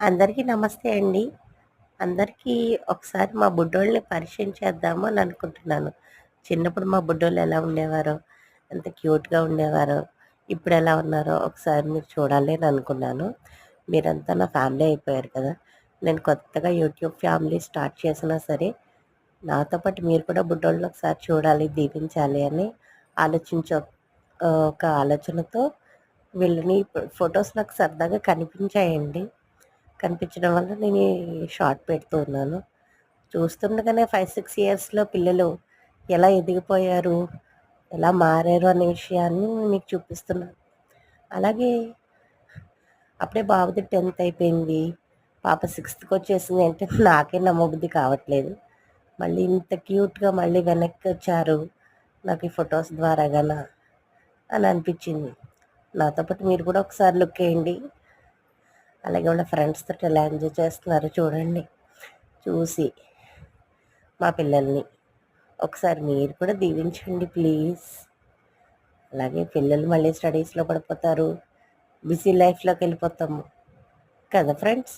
అందరికీ నమస్తే అండి. అందరికీ ఒకసారి మా బుడ్డోళ్ళని పరిచయం చేద్దాము అని అనుకుంటున్నాను. చిన్నప్పుడు మా బుడ్డోళ్ళు ఎలా ఉండేవారో, ఎంత క్యూట్‌గా ఉండేవారో, ఇప్పుడెలా ఉన్నారో ఒకసారి మీరు చూడాలి అని అనుకున్నాను. మీరంతా నా ఫ్యామిలీ అయిపోయారు కదా! నేను కొత్తగా యూట్యూబ్ ఫ్యామిలీ స్టార్ట్ చేసినా సరే, నాతో పాటు మీరు కూడా బుడ్డోళ్ళని ఒకసారి చూడాలి, దీవించాలి అని ఆలోచించా ఒక ఆలోచనతో వీళ్ళని ఫొటోస్ నాకు సరదాగా కనిపించాయండి. కనిపించడం వల్ల నేను ఈ షార్ట్ పెడుతూ ఉన్నాను. చూస్తుండగానే 5, 6 ఇయర్స్‌లో పిల్లలు ఎలా ఎదిగిపోయారు, ఎలా మారారు అనే విషయాన్ని మీకు చూపిస్తున్నాను. అలాగే అప్పుడే బాబుది 10థ్ అయిపోయింది. పాప 6థ్‌కొచ్చేసింది అంటే నాకే నమ్మబుద్ధి కావట్లేదు. మళ్ళీ ఇంత క్యూట్‌గా మళ్ళీ వెనక్కొచ్చారు నాకు ఈ ఫొటోస్ ద్వారాగాన అని అనిపించింది. నాతో పాటు మీరు కూడా ఒకసారి లుక్ ఎయండి. అలాగే వాళ్ళ ఫ్రెండ్స్ తోటి ఎలా ఎంజాయ్ చేస్తున్నారో చూడండి. చూసి మా పిల్లల్ని ఒకసారి మీరు కూడా దీవించండి ప్లీజ్. అలాగే పిల్లలు మళ్ళీ స్టడీస్‌లో పడిపోతారు. బిజీ లైఫ్‌లోకి వెళ్ళిపోతాము కదా ఫ్రెండ్స్.